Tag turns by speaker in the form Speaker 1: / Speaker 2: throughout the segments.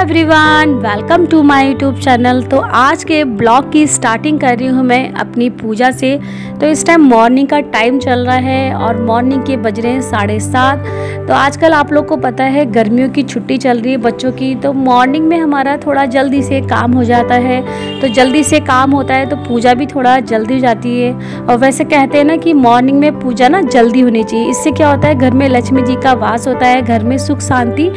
Speaker 1: Everyone, welcome to my YouTube channel. तो आज के ब्लॉग की स्टार्टिंग कर रही हूँ मैं अपनी पूजा से। तो इस टाइम मॉर्निंग का टाइम चल रहा है और मॉर्निंग के बज रहे हैं 7:30। तो आजकल आप लोग को पता है गर्मियों की छुट्टी चल रही है बच्चों की, तो मॉर्निंग में हमारा थोड़ा जल्दी से काम हो जाता है। तो जल्दी से काम होता है तो पूजा भी थोड़ा जल्दी हो जाती है। और वैसे कहते हैं ना कि मॉर्निंग में पूजा ना जल्दी होनी चाहिए। इससे क्या होता है, घर में लक्ष्मी जी का वास होता है, घर में सुख शांति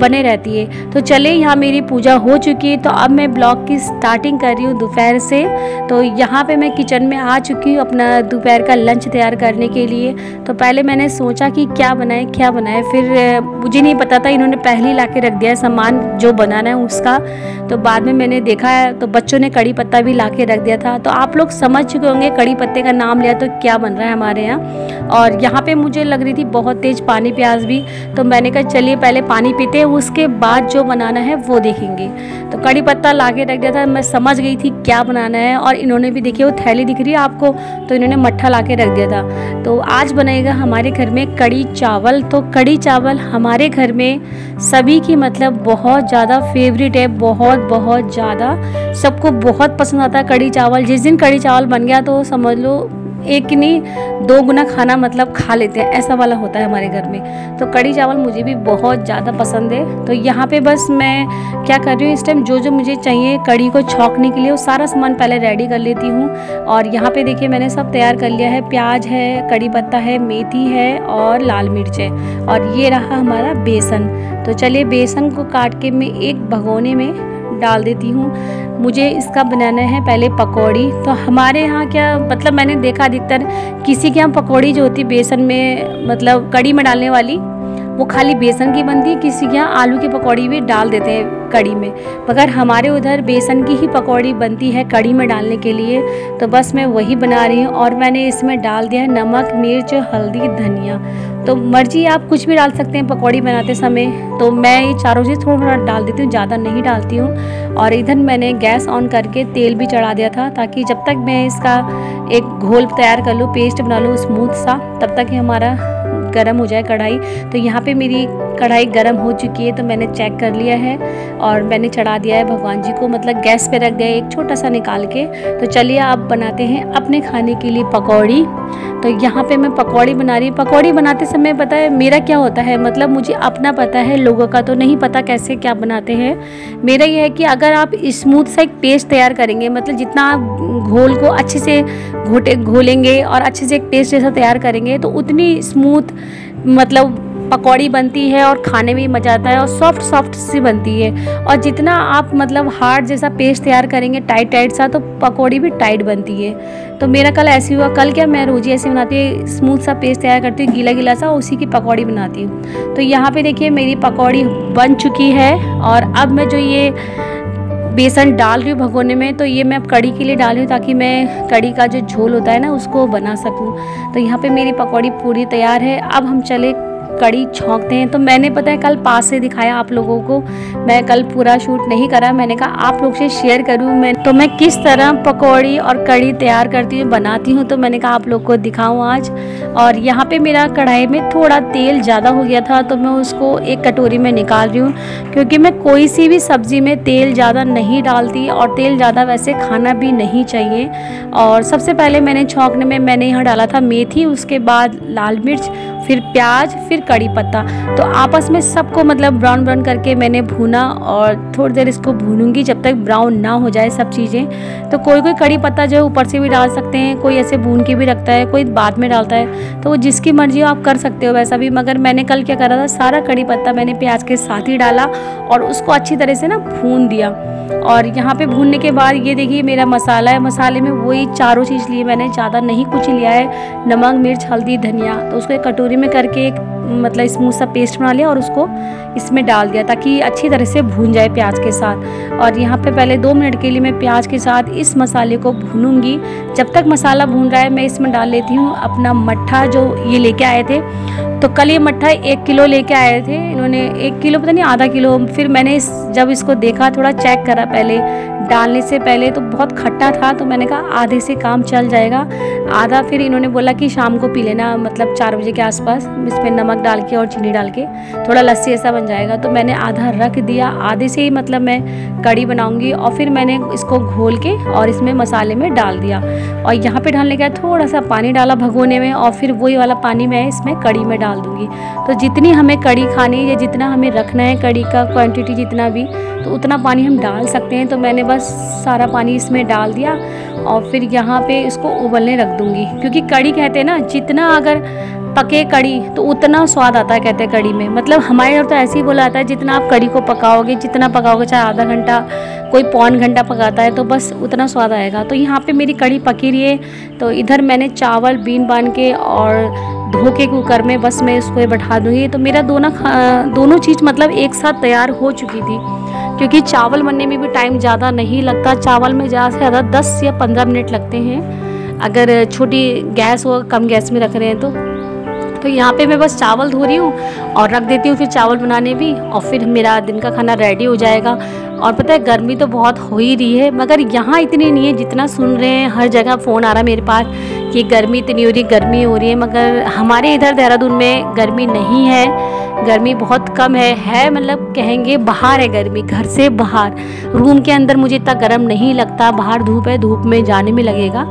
Speaker 1: बने रहती है। तो चले, यहाँ मेरी पूजा हो चुकी है। तो अब मैं ब्लॉग की स्टार्टिंग कर रही हूँ दोपहर से। तो यहाँ पे मैं किचन में आ चुकी हूँ अपना दोपहर का लंच तैयार करने के लिए। तो पहले मैंने सोचा कि क्या बनाए, फिर मुझे नहीं पता था, इन्होंने पहले ही ला के रख दिया सामान जो बनाना है उसका। तो बाद में मैंने देखा है तो बच्चों ने कड़ी पत्ता भी ला के रख दिया था। तो आप लोग समझ चुके होंगे कड़ी पत्ते का नाम लिया तो क्या बन रहा है हमारे यहाँ। और यहाँ पे मुझे लग रही थी बहुत तेज़ पानी प्यास भी, तो मैंने कहा चलिए पहले पानी पीते हैं, उसके बाद जो बनाना है वो देखेंगे। तो कड़ी पत्ता ला के रख दिया था, मैं समझ गई थी क्या बनाना है। और इन्होंने भी देखिए, वो थैली दिख रही है आपको, तो इन्होंने मट्ठा ला के रख दिया था। तो आज बनेगा हमारे घर में कड़ी चावल। तो कड़ी चावल हमारे घर में सभी की मतलब बहुत ज़्यादा फेवरेट है, बहुत ज़्यादा सबको बहुत पसंद आता है कड़ी चावल। जिस दिन कड़ी चावल बन गया तो समझ लो एक नहीं 2 गुना खाना मतलब खा लेते हैं, ऐसा वाला होता है हमारे घर में। तो कड़ी चावल मुझे भी बहुत ज़्यादा पसंद है। तो यहाँ पे बस मैं क्या कर रही हूँ, इस टाइम जो मुझे चाहिए कड़ी को छौंकने के लिए वो सारा सामान पहले रेडी कर लेती हूँ। और यहाँ पे देखिए मैंने सब तैयार कर लिया है। प्याज है, कड़ी पत्ता है, मेथी है और लाल मिर्च है। और ये रहा हमारा बेसन। तो चलिए बेसन को काट के मैं एक भगोने में डाल देती हूँ। मुझे इसका बनाना है पहले पकौड़ी। तो हमारे यहाँ क्या मतलब मैंने देखा अधिकतर किसी के यहाँ पकौड़ी जो होती है बेसन में मतलब कड़ी में डालने वाली, वो खाली बेसन की बनती है। किसी के यहाँ आलू की पकौड़ी भी डाल देते हैं कड़ी में, मगर हमारे उधर बेसन की ही पकौड़ी बनती है कड़ी में डालने के लिए। तो बस मैं वही बना रही हूँ। और मैंने इसमें डाल दिया है नमक, मिर्च, हल्दी, धनिया। तो मर्जी आप कुछ भी डाल सकते हैं पकौड़ी बनाते समय। तो मैं ये चारों चीज़ थोड़ा डाल देती हूँ, ज़्यादा नहीं डालती हूँ। और इधर मैंने गैस ऑन करके तेल भी चढ़ा दिया था, ताकि जब तक मैं इसका एक घोल तैयार कर लूँ, पेस्ट बना लूँ स्मूथ सा, तब तक ही हमारा गरम हो जाए कढ़ाई। तो यहाँ पे मेरी कढ़ाई गरम हो चुकी है, तो मैंने चेक कर लिया है और मैंने चढ़ा दिया है भगवान जी को, मतलब गैस पे रख दिया है एक छोटा सा निकाल के। तो चलिए आप बनाते हैं अपने खाने के लिए पकौड़ी। तो यहाँ पे मैं पकौड़ी बना रही हूँ। पकौड़ी बनाते समय पता है मेरा क्या होता है, मतलब मुझे अपना पता है, लोगों का तो नहीं पता कैसे क्या बनाते हैं। मेरा ये है कि अगर आप स्मूथ सा एक पेस्ट तैयार करेंगे, मतलब जितना आप घोल को अच्छे से घोलेंगे और अच्छे से एक पेस्ट जैसा तैयार करेंगे, तो उतनी स्मूथ मतलब पकौड़ी बनती है और खाने में भी मज़ा आता है और सॉफ्ट सी बनती है। और जितना आप मतलब हार्ड जैसा पेस्ट तैयार करेंगे टाइट सा, तो पकौड़ी भी टाइट बनती है। तो मेरा कल ऐसे हुआ। कल क्या मैं रोज़ ऐसे बनाती है, स्मूथ सा पेस्ट तैयार करती हूँ, गीला सा, उसी की पकौड़ी बनाती हूँ। तो यहाँ पे देखिए मेरी पकौड़ी बन चुकी है। और अब मैं जो ये बेसन डाल रही हूँ भगोने में, तो ये मैं अब कड़ी के लिए डाल रही हूँ, ताकि मैं कड़ी का जो झोल होता है ना उसको बना सकूँ। तो यहाँ पे मेरी पकौड़ी पूरी तैयार है। अब हम चले कड़ी छौंकते हैं। तो मैंने पता है कल पास से दिखाया आप लोगों को, मैं कल पूरा शूट नहीं करा। मैंने कहा आप लोग से शेयर करूँ मैं किस तरह पकौड़ी और कड़ी तैयार करती हूँ, बनाती हूँ। तो मैंने कहा आप लोग को दिखाऊँ आज। और यहाँ पे मेरा कढ़ाई में थोड़ा तेल ज़्यादा हो गया था, तो मैं उसको एक कटोरी में निकाल रही हूँ, क्योंकि मैं कोई सी भी सब्ज़ी में तेल ज़्यादा नहीं डालती और तेल ज़्यादा वैसे खाना भी नहीं चाहिए। और सबसे पहले मैंने छौंकने में मैंने यहाँ डाला था मेथी, उसके बाद लाल मिर्च, फिर प्याज, फिर कड़ी पत्ता। तो आपस में सबको मतलब ब्राउन करके मैंने भूना और थोड़ी देर इसको भूनूंगी जब तक ब्राउन ना हो जाए सब चीज़ें। तो कोई कड़ी पत्ता जो है ऊपर से भी डाल सकते हैं, कोई ऐसे भून के भी रखता है, कोई बाद में डालता है। तो वो जिसकी मर्जी हो आप कर सकते हो वैसा भी। मगर मैंने कल क्या करा था, सारा कड़ी पत्ता मैंने प्याज के साथ ही डाला और उसको अच्छी तरह से ना भून दिया। और यहाँ पे भूनने के बाद ये देखिए मेरा मसाला है। मसाले में वही चारों चीज़ लिए मैंने, ज़्यादा नहीं कुछ लिया है, नमक, मिर्च, हल्दी, धनिया। तो उसको एक कटोरी में करके एक मतलब स्मूथ सा पेस्ट बना लिया और उसको इसमें डाल दिया, ताकि अच्छी तरह से भून जाए प्याज के साथ। और यहाँ पे पहले 2 मिनट के लिए मैं प्याज के साथ इस मसाले को भूनूंगी। जब तक मसाला भून रहा है मैं इसमें डाल लेती हूँ अपना मट्ठा जो ये लेके आए थे। तो कल ये मट्ठा 1 किलो लेके आए थे इन्होंने, 1 किलो पता नहीं आधा किलो। फिर मैंने जब इसको देखा, थोड़ा चेक करा पहले डालने से पहले, तो बहुत खट्टा था। तो मैंने कहा आधे से काम चल जाएगा, आधा फिर इन्होंने बोला कि शाम को पी लेना, मतलब 4 बजे के आसपास। इसमें नमक नमक डाल के और चीनी डाल के थोड़ा लस्सी ऐसा बन जाएगा। तो मैंने आधा रख दिया, आधे से ही मतलब मैं कड़ी बनाऊंगी। और फिर मैंने इसको घोल के और इसमें मसाले में डाल दिया। और यहाँ पे डालने के बाद थोड़ा सा पानी डाला भगोने में, और फिर वही वाला पानी मैं इसमें कड़ी में डाल दूँगी। तो जितनी हमें कड़ी खानी है या जितना हमें रखना है कड़ी का क्वान्टिटी जितना भी, तो उतना पानी हम डाल सकते हैं। तो मैंने बस सारा पानी इसमें डाल दिया और फिर यहाँ पे इसको उबलने रख दूँगी। क्योंकि कड़ी कहते हैं ना, जितना अगर पके कड़ी तो उतना स्वाद आता है कहते हैं कड़ी में। मतलब हमारे यहाँ तो ऐसे ही बोला जाता है, जितना आप कड़ी को पकाओगे, जितना पकाओगे, चाहे आधा घंटा कोई पौन घंटा पकाता है, तो बस उतना स्वाद आएगा। तो यहाँ पे मेरी कड़ी पकी रही है। तो इधर मैंने चावल बीन बान के और धो के कुकर में बस मैं इसको बैठा दूँगी। तो मेरा दोनों चीज़ मतलब एक साथ तैयार हो चुकी थी। क्योंकि चावल बनने में भी टाइम ज़्यादा नहीं लगता, चावल में ज़्यादा से ज़्यादा 10 या 15 मिनट लगते हैं अगर छोटी गैस हो, कम गैस में रख रहे हैं तो यहाँ पे मैं बस चावल धो रही हूँ और रख देती हूँ फिर चावल बनाने भी, और फिर मेरा दिन का खाना रेडी हो जाएगा। और पता है गर्मी तो बहुत हो ही रही है, मगर यहाँ इतनी नहीं है जितना सुन रहे हैं। हर जगह फ़ोन आ रहा है मेरे पास कि गर्मी इतनी हो रही है, मगर हमारे इधर देहरादून में गर्मी नहीं है, गर्मी बहुत कम है मतलब कहेंगे बाहर है गर्मी, घर से बाहर। रूम के अंदर मुझे इतना गर्म नहीं लगता, बाहर धूप है, धूप में जाने में लगेगा।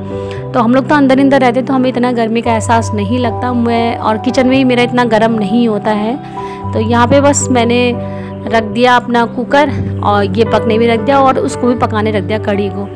Speaker 1: तो हम लोग तो अंदर रहते तो हमें इतना गर्मी का एहसास नहीं लगता। मैं और किचन में ही मेरा इतना गर्म नहीं होता है। तो यहाँ पे बस मैंने रख दिया अपना कुकर और ये पकने भी रख दिया और उसको भी पकाने रख दिया कड़ी को।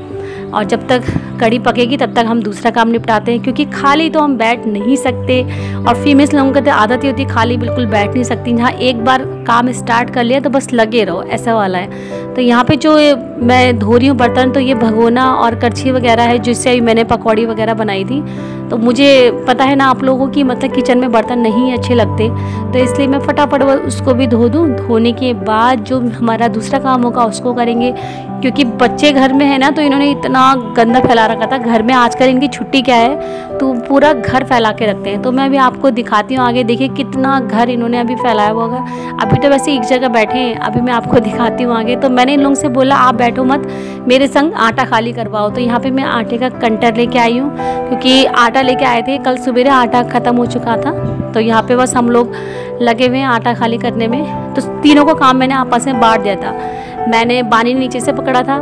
Speaker 1: और जब तक कड़ी पकेगी तब तक हम दूसरा काम निपटाते हैं, क्योंकि खाली तो हम बैठ नहीं सकते। और फीमेल्स लोगों की तो आदत ही होती है खाली बिल्कुल बैठ नहीं सकती। जहाँ एक बार काम स्टार्ट कर लिया तो बस लगे रहो, ऐसा वाला है। तो यहाँ पे जो मैं धो रही हूँ बर्तन, तो ये भगोना और करछी वगैरह है जिससे अभी मैंने पकौड़ी वगैरह बनाई थी। तो मुझे पता है ना आप लोगों की मतलब किचन में बर्तन नहीं अच्छे लगते, तो इसलिए मैं फटाफट उसको भी धो दूँ। धोने के बाद जो हमारा दूसरा काम होगा उसको करेंगे, क्योंकि बच्चे घर में है ना, तो इन्होंने इतना गंदा फैला रखा था घर में। आजकल इनकी छुट्टी क्या है तो पूरा घर फैला के रखते हैं। तो मैं अभी आपको दिखाती हूँ आगे, देखिए कितना घर इन्होंने अभी फैलाया हुआ होगा। अभी तो वैसे एक जगह बैठे हैं, अभी मैं आपको दिखाती हूँ आगे। तो मैंने इन लोगों से बोला आप बैठो मत, मेरे संग आटा खाली करवाओ। तो यहाँ पे मैं आटे का कंटर लेके आई हूँ, क्योंकि आटा लेके आए थे कल सुबह, आटा ख़त्म हो चुका था। तो यहाँ पे बस हम लोग लगे हुए हैं आटा खाली करने में। तो तीनों को काम मैंने आपस में बांट दिया था। मैंने बानी नीचे से पकड़ा था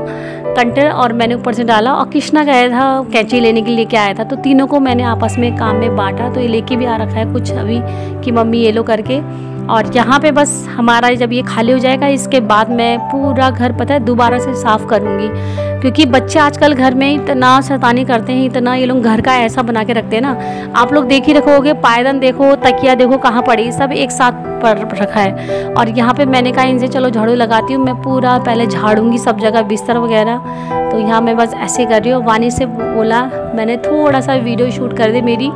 Speaker 1: कंटर और मैंने ऊपर से डाला, और कृष्णा गया था कैंची लेने के लिए, क्या आया था। तो तीनों को मैंने आपस में काम में बांटा। तो ये लेके भी आ रखा है कुछ अभी कि मम्मी ये लो करके। और यहाँ पे बस हमारा जब ये खाली हो जाएगा इसके बाद मैं पूरा घर पता है दोबारा से साफ़ करूँगी, क्योंकि बच्चे आजकल घर में इतना शैतानी करते हैं, इतना ये लोग घर का ऐसा बना के रखते हैं ना। आप लोग देख ही रखोगे, पायदान देखो, तकिया देखो कहाँ पड़ी, सब एक साथ पर रखा है। और यहाँ पे मैंने कहा इनसे चलो झाड़ू लगाती हूँ, मैं पूरा पहले झाड़ूंगी सब जगह बिस्तर वगैरह। तो यहाँ मैं बस ऐसे कर रही हूँ। वानी से बोला मैंने थोड़ा सा वीडियो शूट कर दे मेरी,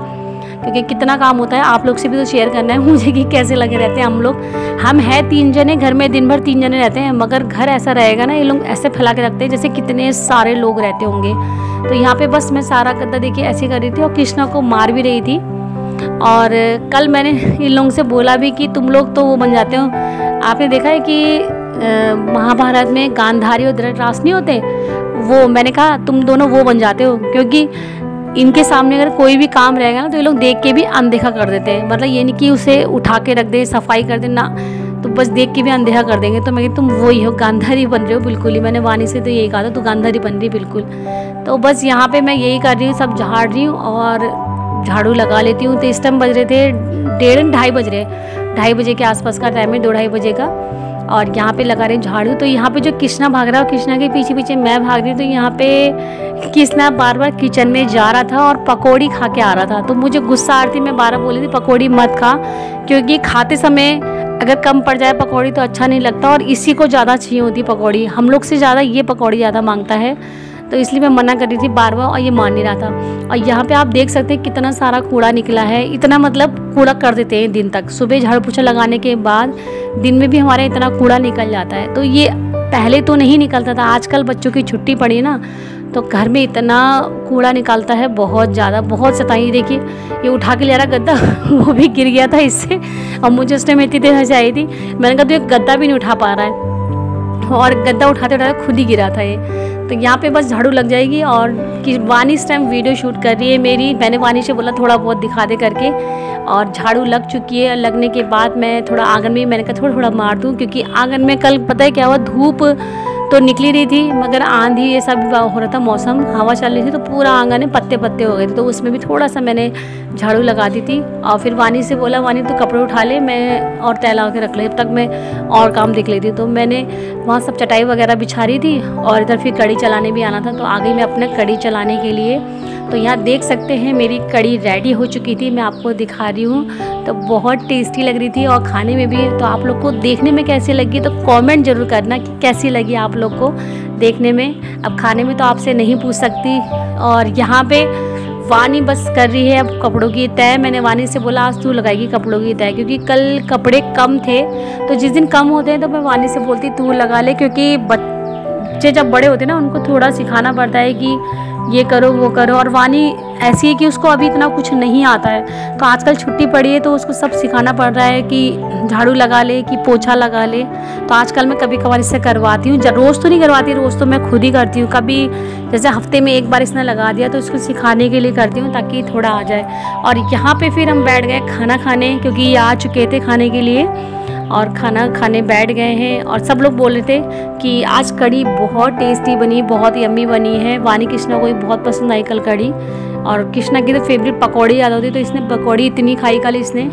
Speaker 1: क्योंकि कितना काम होता है, आप लोग से भी तो शेयर करना है मुझे कि कैसे लगे रहते हैं हम लोग। हम हैं 3 जने घर में, दिन भर 3 जने रहते हैं, मगर घर ऐसा रहेगा ना, ये लोग ऐसे फैला के रखते हैं जैसे कितने सारे लोग रहते होंगे। तो यहाँ पे बस मैं सारा गद्दा देखिए ऐसे कर रही थी और कृष्णा को मार भी रही थी। और कल मैंने इन लोगों से बोला भी कि तुम लोग तो वो बन जाते हो, आपने देखा है कि महाभारत में गांधारी और धृतराष्ट्र नहीं होते, वो मैंने कहा तुम दोनों वो बन जाते हो, क्योंकि इनके सामने अगर कोई भी काम रहेगा ना तो ये लोग देख के भी अनदेखा कर देते हैं। मतलब ये नहीं कि उसे उठा के रख दे, सफाई कर दे ना, तो बस देख के भी अनदेखा कर देंगे। तो मैं कि तुम वही हो, गांधारी बन रहे हो बिल्कुल ही। मैंने वानी से तो यही कहा था, तू गांधारी बन रही बिल्कुल। तो बस यहाँ पे मैं यही कर रही हूँ, सब झाड़ रही हूँ और झाड़ू लगा लेती हूँ। तो इस टाइम बज रहे थे 1:30 बज रहे, 2:30 बजे के आसपास का टाइम है, 2-2:30 बजे का। और यहाँ पे लगा रही हूँ झाड़ू। तो यहाँ पे जो कृष्णा भाग रहा है और कृष्णा के पीछे पीछे मैं भाग रही हूँ। तो यहाँ पे कृष्णा बार बार किचन में जा रहा था और पकौड़ी खा के आ रहा था। तो मुझे गुस्सा आ रही थी, मैं 12 बोली थी पकौड़ी मत खा, क्योंकि खाते समय अगर कम पड़ जाए पकौड़ी तो अच्छा नहीं लगता, और इसी को ज़्यादा चाहिए होती पकौड़ी, हम लोग से ज़्यादा ये पकौड़ी ज़्यादा मांगता है। तो इसलिए मैं मना कर रही थी बार बार, और ये मान नहीं रहा था। और यहाँ पे आप देख सकते हैं कितना सारा कूड़ा निकला है, इतना मतलब कूड़ा कर देते हैं दिन तक। सुबह झाड़ू पोछा लगाने के बाद दिन में भी हमारे इतना कूड़ा निकल जाता है। तो ये पहले तो नहीं निकलता था, आजकल बच्चों की छुट्टी पड़ी ना तो घर में इतना कूड़ा निकलता है, बहुत ज़्यादा, बहुत सताई। देखिए ये उठा के ले रहा गद्दा वो भी गिर गया था इससे, और मुझे उस टाइम इतनी देर हंसी आई थी। मैंने कहा तो ये गद्दा भी नहीं उठा पा रहा है, और गद्दा उठाते उठाते खुद ही गिरा था ये। तो यहाँ पे बस झाड़ू लग जाएगी। और कि वानी इस टाइम वीडियो शूट कर रही है मेरी। मैंने वानी से बोला थोड़ा बहुत दिखा दे करके, और झाड़ू लग चुकी है। लगने के बाद मैं थोड़ा आंगन में मैंने कहा थोड़ा मार दूँ, क्योंकि आंगन में कल पता है क्या हुआ, धूप तो निकली रही थी मगर आंधी ये सब हो रहा था, मौसम हवा चल रही थी, तो पूरा आंगन में पत्ते पत्ते हो गए थे। तो उसमें भी थोड़ा सा मैंने झाड़ू लगा दी थी। और फिर वानी से बोला वानी तो कपड़े उठा ले, मैं और तैला के रख ले, जब तक मैं और काम देख लेती। तो मैंने वहाँ सब चटाई वगैरह बिछा रही थी और इधर फिर कड़ी चलाने भी आना था, तो आ गई मैं अपने कड़ी चलाने के लिए। तो यहाँ देख सकते हैं मेरी कड़ी रेडी हो चुकी थी, मैं आपको दिखा रही हूँ। तो बहुत टेस्टी लग रही थी और खाने में भी। तो आप लोग को देखने में कैसी लगी तो कमेंट जरूर करना कि कैसी लगी आप लोग को देखने में। अब खाने में तो आपसे नहीं पूछ सकती। और यहाँ पे वानी बस कर रही है अब कपड़ों की तय। मैंने वानी से बोला आज तू लगाएगी कपड़ों की तय, क्योंकि कल कपड़े कम थे। तो जिस दिन कम होते हैं तो मैं वानी से बोलती तू लगा ले, क्योंकि बच्चे जब बड़े होते हैं ना उनको थोड़ा सिखाना पड़ता है कि ये करो वो करो। और वानी ऐसी है कि उसको अभी इतना कुछ नहीं आता है, तो आजकल छुट्टी पड़ी है तो उसको सब सिखाना पड़ रहा है कि झाड़ू लगा ले, कि पोछा लगा ले। तो आजकल मैं कभी कभार इससे करवाती हूँ, रोज़ तो नहीं करवाती, रोज़ तो मैं खुद ही करती हूँ। कभी जैसे हफ्ते में एक बार इसने लगा दिया तो इसको सिखाने के लिए करती हूँ ताकि थोड़ा आ जाए। और यहाँ पर फिर हम बैठ गए खाना खाने, क्योंकि ये आ चुके थे खाने के लिए और खाना खाने बैठ गए हैं। और सब लोग बोल रहे थे कि आज कड़ी बहुत टेस्टी बनी, बहुत यम्मी बनी है। वानी कृष्णा को भी बहुत पसंद आई कल कड़ी। और कृष्णा की तो फेवरेट पकौड़ी याद होती, तो इसने पकौड़ी इतनी खाई कल इसने।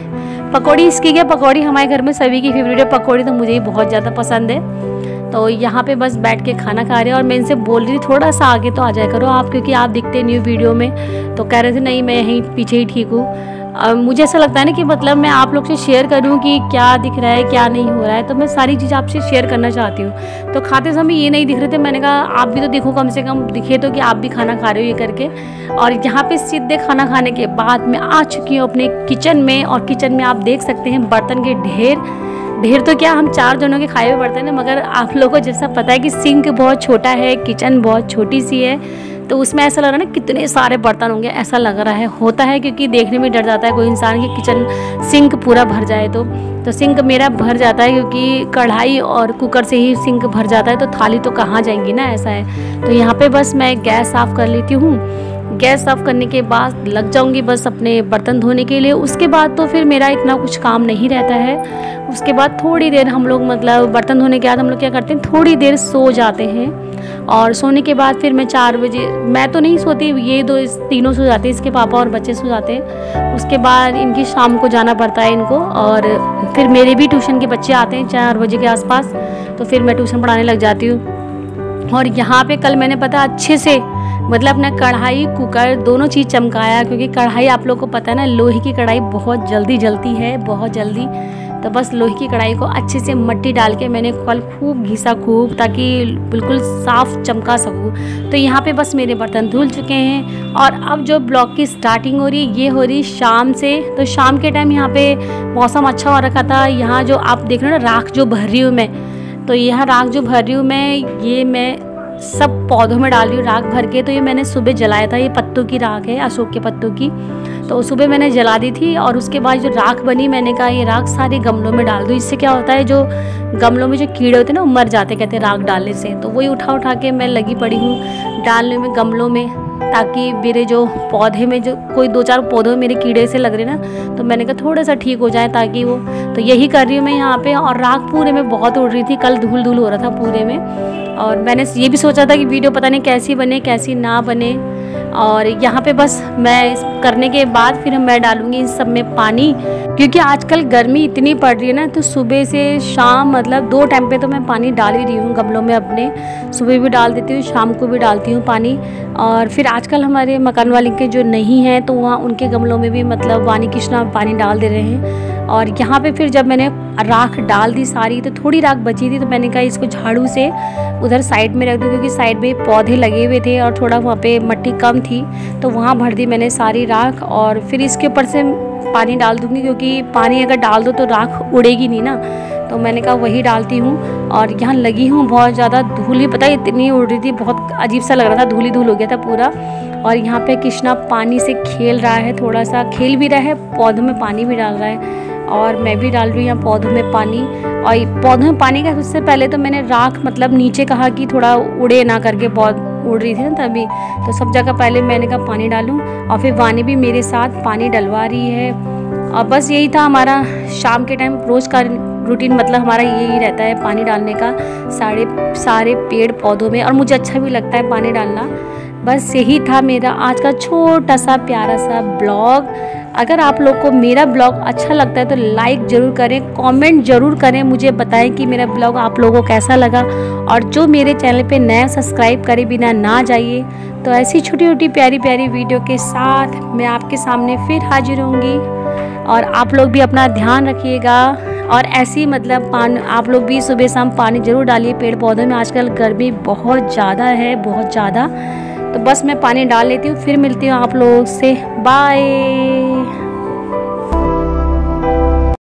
Speaker 1: पकौड़ी इसकी क्या, पकौड़ी हमारे घर में सभी की फेवरेट है पकौड़ी, तो मुझे ही बहुत ज़्यादा पसंद है। तो यहाँ पे बस बैठ के खाना खा रहे हैं। और मैं इनसे बोल रही थी थोड़ा सा आगे तो आ जाया करो आप, क्योंकि आप दिखते नहीं हो वीडियो में। तो कह रहे थे नहीं मैं यहीं पीछे ही ठीक हूँ। मुझे ऐसा लगता है ना कि मतलब मैं आप लोग से शेयर करूं कि क्या दिख रहा है क्या नहीं हो रहा है, तो मैं सारी चीज़ आपसे शेयर करना चाहती हूँ। तो खाते समय ये नहीं दिख रहे थे, मैंने कहा आप भी तो देखो, कम से कम दिखे तो कि आप भी खाना खा रहे हो ये करके। और यहाँ पे सीधे खाना खाने के बाद मैं आ चुकी हूँ अपने किचन में। और किचन में आप देख सकते हैं बर्तन के ढेर तो क्या हम 4 जनों के खाए हुए बर्तन हैं, मगर आप लोगों को जैसा पता है कि सिंक बहुत छोटा है, किचन बहुत छोटी सी है, तो उसमें ऐसा लग रहा है ना कितने सारे बर्तन होंगे, ऐसा लग रहा है। होता है क्योंकि देखने में डर जाता है कोई इंसान की किचन सिंक पूरा भर जाए तो सिंक मेरा भर जाता है, क्योंकि कढ़ाई और कुकर से ही सिंक भर जाता है, तो थाली तो कहाँ जाएंगी ना, ऐसा है। तो यहाँ पे बस मैं गैस साफ़ कर लेती हूँ। गैस साफ़ करने के बाद लग जाऊंगी बस अपने बर्तन धोने के लिए। उसके बाद तो फिर मेरा इतना कुछ काम नहीं रहता है। उसके बाद थोड़ी देर हम लोग मतलब बर्तन धोने के बाद हम लोग क्या करते हैं, थोड़ी देर सो जाते हैं। और सोने के बाद फिर मैं 4 बजे, मैं तो नहीं सोती, ये तीनों सो जाते हैं, इसके पापा और बच्चे सो जाते हैं। उसके बाद इनकी शाम को जाना पड़ता है इनको। और फिर मेरे भी ट्यूशन के बच्चे आते हैं 4 बजे के आसपास, तो फिर मैं ट्यूशन पढ़ाने लग जाती हूँ। और यहाँ पे कल मैंने पता अच्छे से मतलब अपना कढ़ाई कुकर दोनों चीज़ चमकाया, क्योंकि कढ़ाई आप लोग को पता है ना, लोहे की कढ़ाई बहुत जल्दी जलती है, बहुत जल्दी। तो बस लोहे की कढ़ाई को अच्छे से मिट्टी डाल के मैंने कल खूब घिसा ताकि बिल्कुल साफ़ चमका सकूँ। तो यहाँ पे बस मेरे बर्तन धुल चुके हैं। और अब जो ब्लॉग की स्टार्टिंग हो रही है ये हो रही शाम से। तो शाम के टाइम यहाँ पे मौसम अच्छा हो रखा था। यहाँ जो आप देख रहे हो ना राख जो भर रही हूँ मैं, तो यहाँ राख जो भर रही हूँ मैं, ये मैं सब पौधों में डाल रही हूँ राख भर के। तो ये मैंने सुबह जलाया था, ये पत्तों की राख है, अशोक के पत्तों की। तो सुबह मैंने जला दी थी। और उसके बाद जो राख बनी मैंने कहा ये राख सारे गमलों में डाल दूँ। इससे क्या होता है जो गमलों में जो कीड़े होते हैं ना वो मर जाते कहते हैं राख डालने से। तो वही उठा के मैं लगी पड़ी हूँ डालने में गमलों में, ताकि मेरे जो पौधे में जो कोई 2-4 पौधों में मेरे कीड़े से लग रहे ना, तो मैंने कहा थोड़ा सा ठीक हो जाए ताकि वो। तो यही कर रही हूँ मैं यहाँ पे। और राख पूरे में बहुत उड़ रही थी, कल धूल धूल हो रहा था पूरे में। और मैंने ये भी सोचा था कि वीडियो पता नहीं कैसी बने कैसी ना बने। और यहाँ पे बस मैं इस करने के बाद फिर मैं डालूँगी इन सब में पानी, क्योंकि आजकल गर्मी इतनी पड़ रही है ना, तो सुबह से शाम मतलब 2 टाइम पे तो मैं पानी डाल ही रही हूँ गमलों में अपने। सुबह भी डाल देती हूँ, शाम को भी डालती हूँ पानी। और फिर आजकल हमारे मकान वाले के जो नहीं हैं तो वहाँ उनके गमलों में भी मतलब वानी कृष्णा पानी डाल दे रहे हैं। और यहाँ पे फिर जब मैंने राख डाल दी सारी, तो थोड़ी राख बची थी, तो मैंने कहा इसको झाड़ू से उधर साइड में रख दूँ, क्योंकि साइड में पौधे लगे हुए थे और थोड़ा वहाँ पे मिट्टी कम थी, तो वहाँ भर दी मैंने सारी राख। और फिर इसके ऊपर से पानी डाल दूँगी, क्योंकि पानी अगर डाल दो तो राख उड़ेगी नहीं ना, तो मैंने कहा वही डालती हूँ। और यहाँ लगी हूँ बहुत ज़्यादा धूल ही, पता है इतनी उड़ रही थी, बहुत अजीब सा लग रहा था, धूल ही धूल हो गया था पूरा। और यहाँ पे कृष्णा पानी से खेल रहा है, थोड़ा सा खेल भी रहा है, पौधों में पानी भी डाल रहा है। और मैं भी डाल रही हूँ यहाँ पौधों में पानी। और पौधों में पानी का सबसे पहले तो मैंने राख मतलब नीचे कहा कि थोड़ा उड़े ना करके, बहुत उड़ रही थी ना तभी, तो सब जगह पहले मैंने कहा पानी डालूँ। और फिर वानी भी मेरे साथ पानी डलवा रही है। और बस यही था हमारा शाम के टाइम रोज़ का रूटीन, मतलब हमारा यही रहता है पानी डालने का सारे पेड़ पौधों में। और मुझे अच्छा भी लगता है पानी डालना। बस यही था मेरा आज का छोटा सा प्यारा सा ब्लॉग। अगर आप लोग को मेरा ब्लॉग अच्छा लगता है तो लाइक ज़रूर करें, कमेंट ज़रूर करें, मुझे बताएं कि मेरा ब्लॉग आप लोगों को कैसा लगा। और जो मेरे चैनल पे नया सब्सक्राइब करे बिना ना जाइए। तो ऐसी छोटी छोटी प्यारी प्यारी वीडियो के साथ मैं आपके सामने फिर हाजिर होंगी। और आप लोग भी अपना ध्यान रखिएगा। और ऐसी मतलब आप लोग भी सुबह शाम पानी ज़रूर डालिए पेड़ पौधों में। आजकल गर्मी बहुत ज़्यादा है, बहुत ज़्यादा। तो बस मैं पानी डाल लेती हूँ, फिर मिलती हूँ आप लोगों से। बाय।